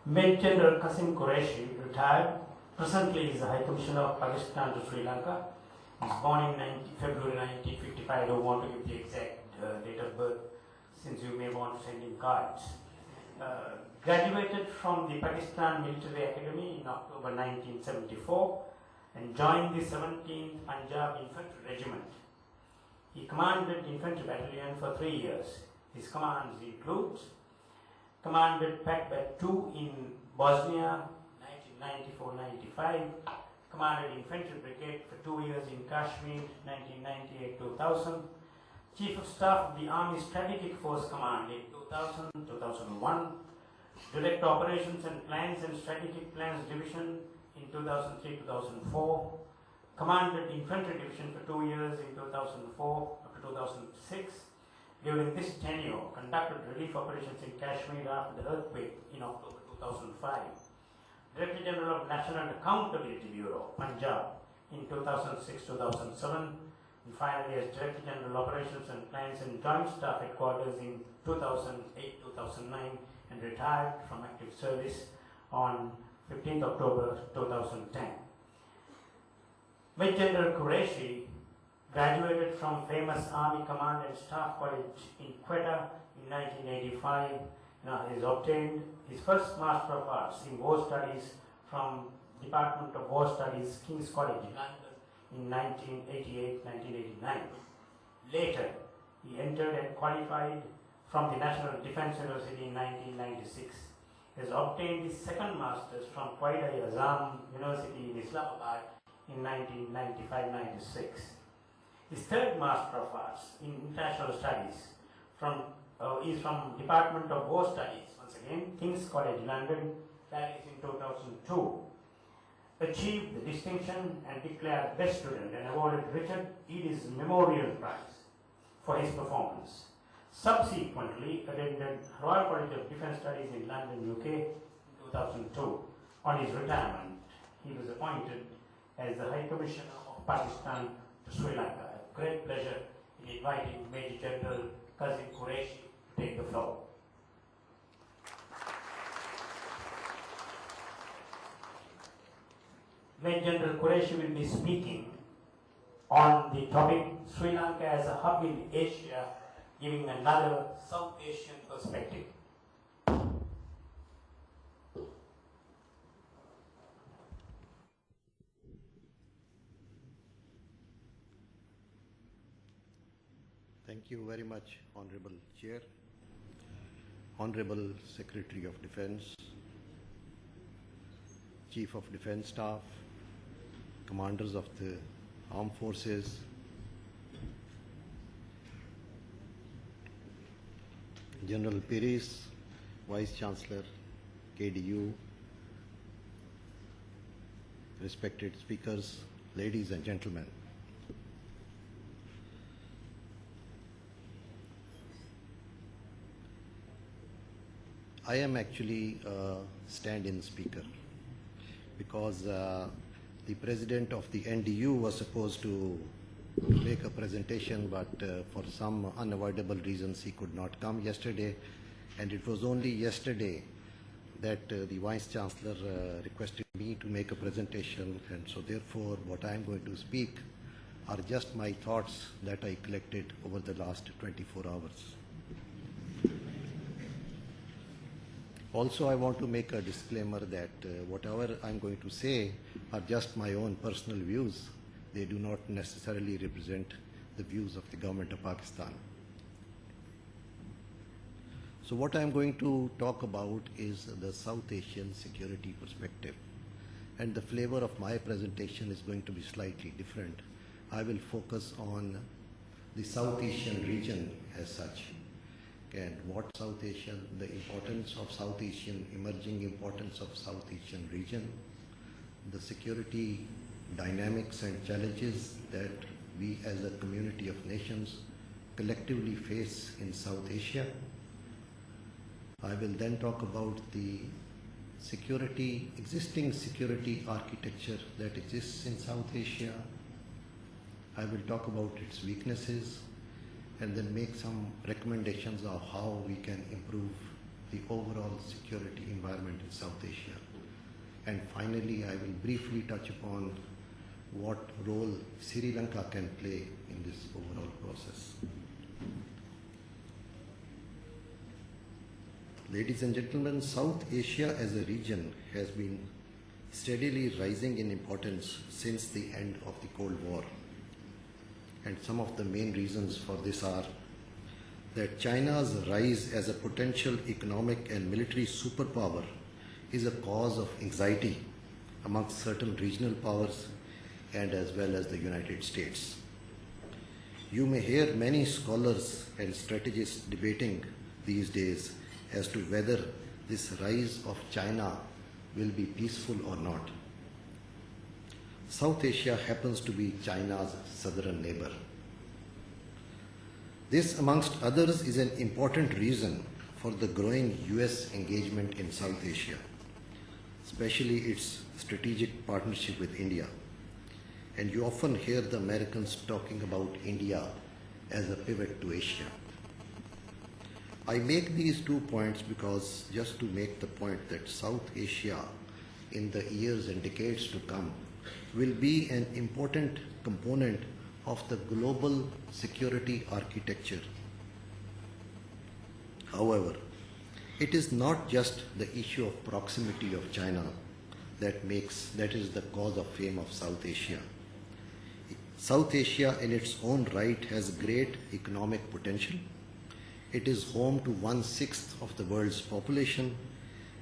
Major General Qasim Qureshi, retired, presently is the High Commissioner of Pakistan to Sri Lanka. He was born in February 1955. I don't want to give the exact date of birth since you may want to send him cards. Graduated from the Pakistan Military Academy in October 1974 and joined the 17th Punjab Infantry Regiment. He commanded Infantry Battalion for 3 years. His commands include commanded Pakbat 2 in Bosnia 1994-95, commanded Infantry Brigade for 2 years in Kashmir 1998-2000, Chief of Staff of the Army Strategic Force Command in 2000-2001, Director Operations and Plans and Strategic Plans Division in 2003-2004, commanded Infantry Division for 2 years in 2004 up to 2006. During this tenure, conducted relief operations in Kashmir after the earthquake in October 2005. Director General of National Accountability Bureau, Punjab, in 2006-2007, and finally as Director General Operations and Plans and Joint Staff Headquarters in 2008-2009, and retired from active service on 15th October 2010. Major General Qureshi graduated from famous Army Command and Staff College in Quetta in 1985. Now he has obtained his first Master of Arts in War Studies from Department of War Studies, King's College, London in 1988-1989. Later, he entered and qualified from the National Defence University in 1996. He has obtained his second Master's from Quaid-i-Azam University in Islamabad in 1995-96. His third Master of Arts in International Studies is from Department of War Studies, once again, King's College, London, that is in 2002. Achieved the distinction and declared Best Student and awarded Richard Edis Memorial Prize for his performance. Subsequently attended Royal College of Defence Studies in London, UK in 2002. On his retirement, he was appointed as the High Commissioner of Pakistan to Sri Lanka. Great pleasure in inviting Major General Qasim Qureshi to take the floor. Major General Qureshi will be speaking on the topic Sri Lanka as a hub in Asia, giving another South Asian perspective. Thank you very much, Honorable Chair, Honorable Secretary of Defense, Chief of Defense Staff, Commanders of the Armed Forces, General Piris, Vice Chancellor, KDU, respected speakers, ladies and gentlemen. I am actually a stand-in speaker because the president of the NDU was supposed to make a presentation, but for some unavoidable reasons he could not come yesterday, and it was only yesterday that the Vice Chancellor requested me to make a presentation, and so therefore what I am going to speak are just my thoughts that I collected over the last 24 hours. Also, I want to make a disclaimer that whatever I'm going to say are just my own personal views. They do not necessarily represent the views of the government of Pakistan. So what I'm going to talk about is the South Asian security perspective. And the flavor of my presentation is going to be slightly different. I will focus on the South Asian region as such. And what South Asian, the importance of South Asian, emerging importance of South Asian region, the security dynamics and challenges that we as a community of nations collectively face in South Asia. I will then talk about the existing security architecture that exists in South Asia. I will talk about its weaknesses and then make some recommendations of how we can improve the overall security environment in South Asia. And finally, I will briefly touch upon what role Sri Lanka can play in this overall process. Ladies and gentlemen, South Asia as a region has been steadily rising in importance since the end of the Cold War. And some of the main reasons for this are that China's rise as a potential economic and military superpower is a cause of anxiety amongst certain regional powers and as well as the United States. You may hear many scholars and strategists debating these days as to whether this rise of China will be peaceful or not. South Asia happens to be China's southern neighbor. This, amongst others, is an important reason for the growing US engagement in South Asia, especially its strategic partnership with India. And you often hear the Americans talking about India as a pivot to Asia. I make these 2 points because just to make the point that South Asia in the years and decades to come will be an important component of the global security architecture. However, it is not just the issue of proximity of China that is the cause of fame of South Asia. South Asia in its own right has great economic potential. It is home to 1/6 of the world's population,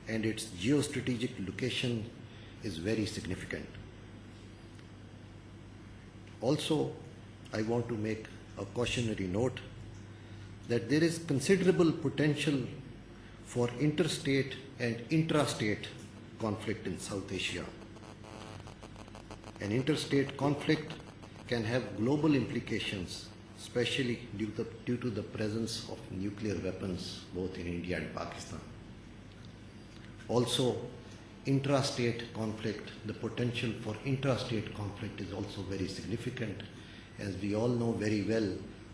and its geostrategic location is very significant. Also, I want to make a cautionary note that there is considerable potential for interstate and intrastate conflict in South Asia. An interstate conflict can have global implications, especially due to the presence of nuclear weapons both in India and Pakistan. Also, intrastate conflict, the potential for intrastate conflict is also very significant, as we all know very well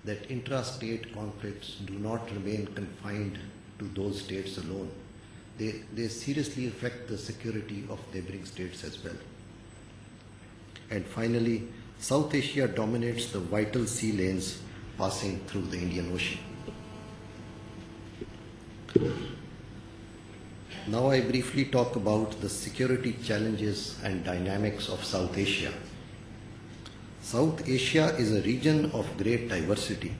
that intrastate conflicts do not remain confined to those states alone. They seriously affect the security of neighboring states as well. And finally, South Asia dominates the vital sea lanes passing through the Indian Ocean. Now I briefly talk about the security challenges and dynamics of South Asia. South Asia is a region of great diversity.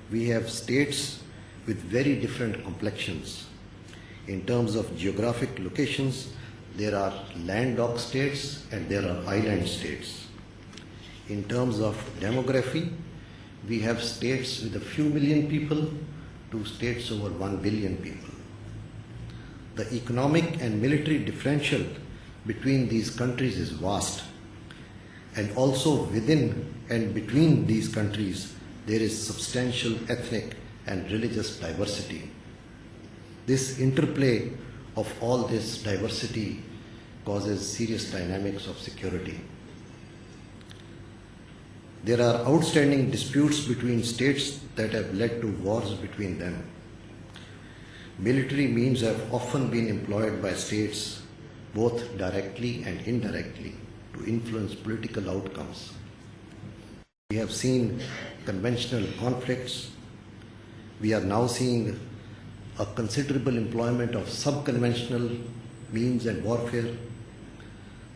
We have states with very different complexions. In terms of geographic locations, there are landlocked states and there are island states. In terms of demography, we have states with a few million people to states over 1 billion people. The economic and military differential between these countries is vast, and also within and between these countries there is substantial ethnic and religious diversity. This interplay of all this diversity causes serious dynamics of security. There are outstanding disputes between states that have led to wars between them. Military means have often been employed by states, both directly and indirectly, to influence political outcomes. We have seen conventional conflicts. We are now seeing a considerable employment of sub-conventional means and warfare,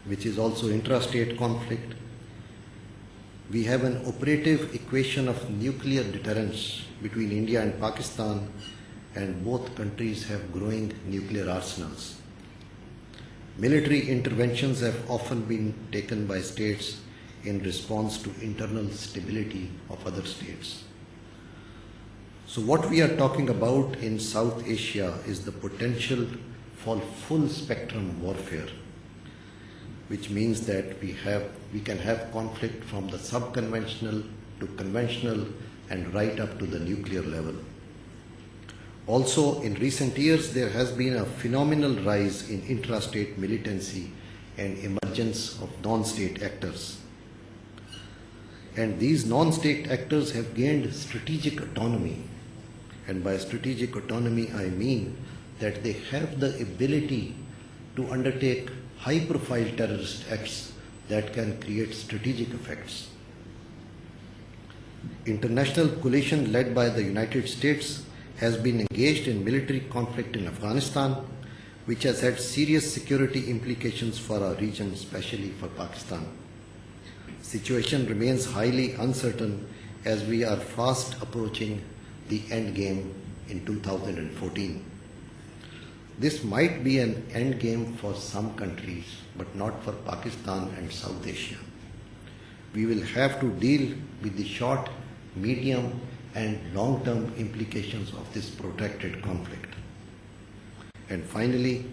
which is also intrastate conflict. We have an operative equation of nuclear deterrence between India and Pakistan, and both countries have growing nuclear arsenals. Military interventions have often been taken by states in response to internal stability of other states. So what we are talking about in South Asia is the potential for full spectrum warfare, which means that we can have conflict from the sub-conventional to conventional and right up to the nuclear level. Also, in recent years, there has been a phenomenal rise in intrastate militancy and emergence of non-state actors. And these non-state actors have gained strategic autonomy. And by strategic autonomy, I mean that they have the ability to undertake high-profile terrorist acts that can create strategic effects. International coalition led by the United States has been engaged in military conflict in Afghanistan, which has had serious security implications for our region, especially for Pakistan. Situation remains highly uncertain as we are fast approaching the end game in 2014. This might be an end game for some countries, but not for Pakistan and South Asia. We will have to deal with the short, medium, and long-term implications of this protracted conflict. And finally,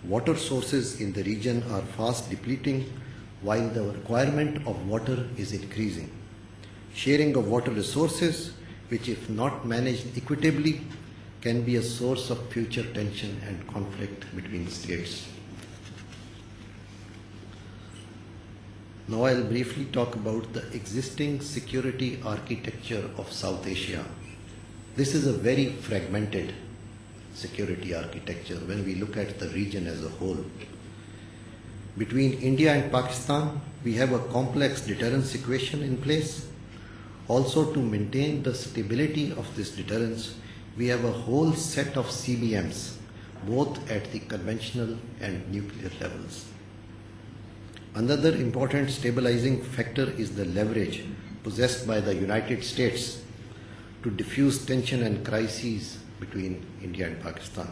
water sources in the region are fast depleting while the requirement of water is increasing. Sharing of water resources, which if not managed equitably, can be a source of future tension and conflict between states. Now I'll briefly talk about the existing security architecture of South Asia. This is a very fragmented security architecture when we look at the region as a whole. Between India and Pakistan, we have a complex deterrence equation in place. Also, to maintain the stability of this deterrence, we have a whole set of CBMs, both at the conventional and nuclear levels. Another important stabilizing factor is the leverage possessed by the United States to diffuse tension and crises between India and Pakistan.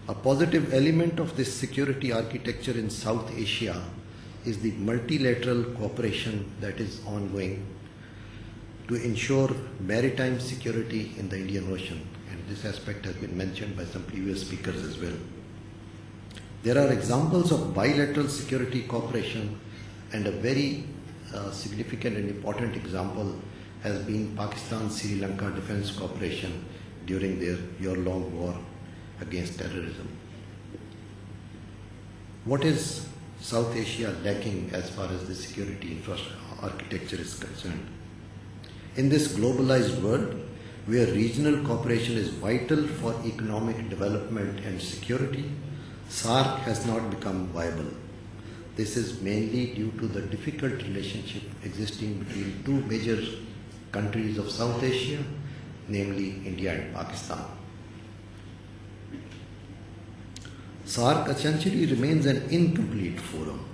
A positive element of this security architecture in South Asia is the multilateral cooperation that is ongoing to ensure maritime security in the Indian Ocean, and this aspect has been mentioned by some previous speakers as well. There are examples of bilateral security cooperation, and a very significant and important example has been Pakistan-Sri Lanka Defence Cooperation during their year-long war against terrorism. What is South Asia lacking as far as the security infrastructure architecture is concerned? In this globalized world, where regional cooperation is vital for economic development and security, SAARC has not become viable. This is mainly due to the difficult relationship existing between two major countries of South Asia, namely India and Pakistan. SAARC essentially remains an incomplete forum,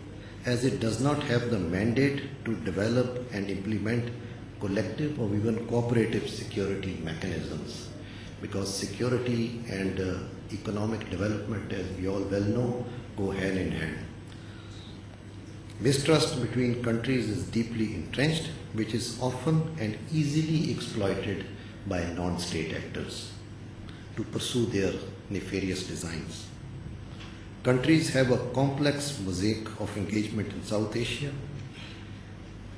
as it does not have the mandate to develop and implement collective or even cooperative security mechanisms, because security and economic development, as we all well know, go hand in hand. Mistrust between countries is deeply entrenched, which is often and easily exploited by non-state actors to pursue their nefarious designs. Countries have a complex mosaic of engagement in South Asia.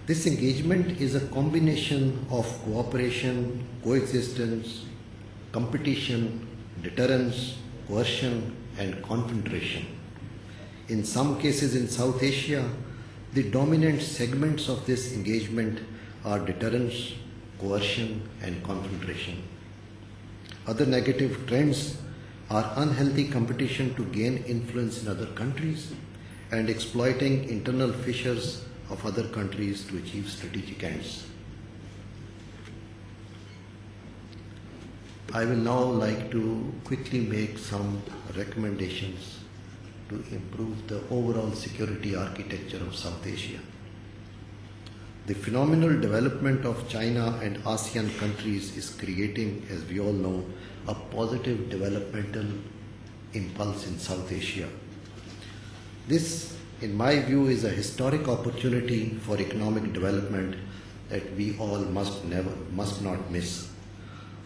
This engagement is a combination of cooperation, coexistence, competition, deterrence, coercion, and confrontation. In some cases in South Asia, the dominant segments of this engagement are deterrence, coercion, and confrontation. Other negative trends are unhealthy competition to gain influence in other countries and exploiting internal fissures of other countries to achieve strategic ends. I will now like to quickly make some recommendations to improve the overall security architecture of South Asia. The phenomenal development of China and ASEAN countries is creating, as we all know, a positive developmental impulse in South Asia. This, in my view, is a historic opportunity for economic development that we all must not miss.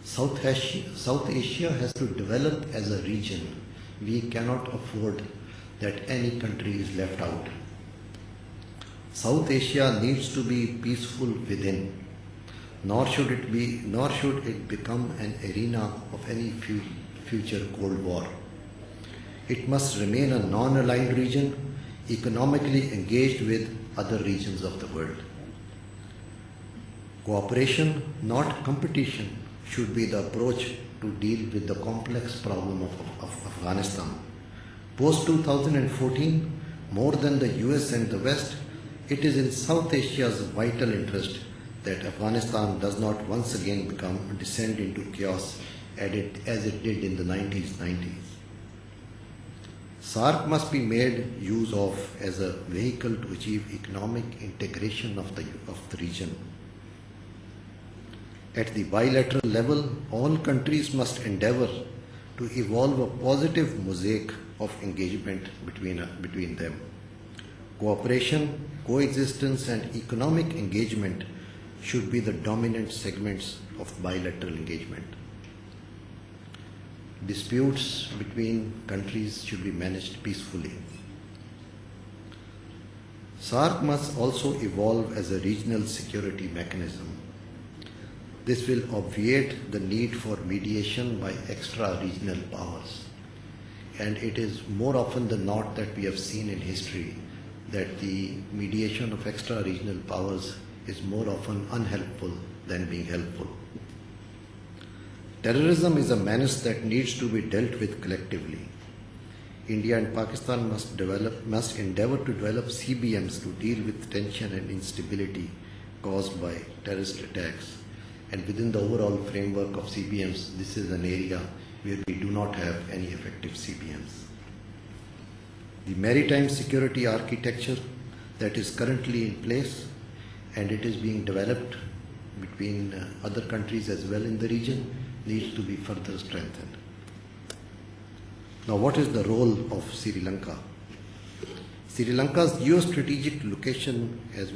South Asia has to develop as a region. We cannot afford that any country is left out. South Asia needs to be peaceful within, nor should it become an arena of any future Cold War. It must remain a non-aligned region, economically engaged with other regions of the world. Cooperation, not competition, should be the approach to deal with the complex problem of Afghanistan. Post 2014, more than the US and the West, it is in South Asia's vital interest that Afghanistan does not once again descend into chaos as it did in the 1990s. SAARC must be made use of as a vehicle to achieve economic integration of the region. At the bilateral level, all countries must endeavor to evolve a positive mosaic of engagement between them. Cooperation, coexistence, and economic engagement should be the dominant segments of bilateral engagement. Disputes between countries should be managed peacefully. SAARC must also evolve as a regional security mechanism. This will obviate the need for mediation by extra-regional powers. And it is more often than not that we have seen in history that the mediation of extra-regional powers is more often unhelpful than being helpful. Terrorism is a menace that needs to be dealt with collectively. India and Pakistan must endeavor to develop CBMs to deal with tension and instability caused by terrorist attacks. And within the overall framework of CBMs, this is an area where we do not have any effective CBMs. The maritime security architecture that is currently in place and it is being developed between other countries as well in the region needs to be further strengthened. Now, what is the role of Sri Lanka? Sri Lanka's geostrategic location, as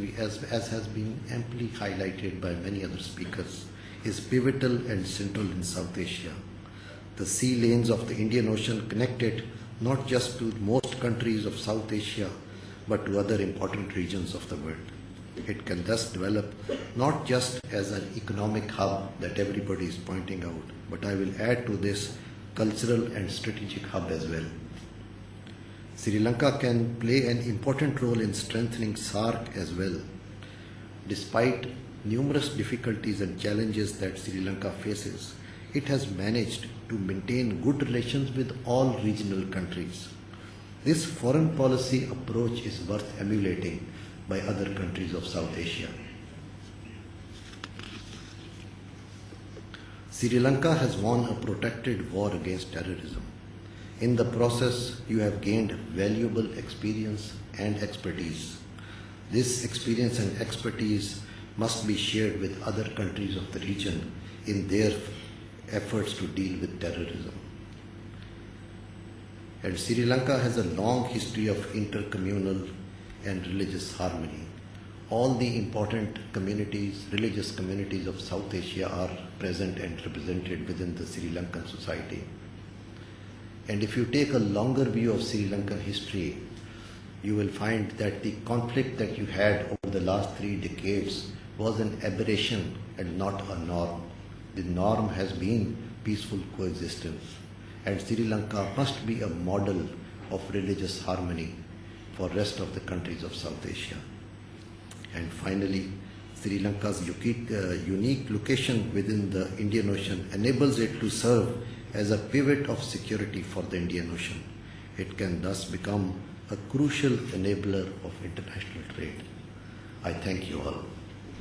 has been amply highlighted by many other speakers, is pivotal and central in South Asia. The sea lanes of the Indian Ocean connect it not just to most countries of South Asia, but to other important regions of the world. It can thus develop not just as an economic hub that everybody is pointing out, but I will add to this cultural and strategic hub as well. Sri Lanka can play an important role in strengthening SAARC as well. Despite numerous difficulties and challenges that Sri Lanka faces, it has managed to maintain good relations with all regional countries. This foreign policy approach is worth emulating by other countries of South Asia. Sri Lanka has won a protracted war against terrorism. In the process, you have gained valuable experience and expertise. This experience and expertise must be shared with other countries of the region in their efforts to deal with terrorism. And Sri Lanka has a long history of intercommunal and religious harmony. All the important communities, religious communities of South Asia are present and represented within the Sri Lankan society. And if you take a longer view of Sri Lankan history, you will find that the conflict that you had over the last 3 decades was an aberration and not a norm. The norm has been peaceful coexistence. And Sri Lanka must be a model of religious harmony for the rest of the countries of South Asia. And finally, Sri Lanka's unique location within the Indian Ocean enables it to serve as a pivot of security for the Indian Ocean. It can thus become a crucial enabler of international trade. I thank you all.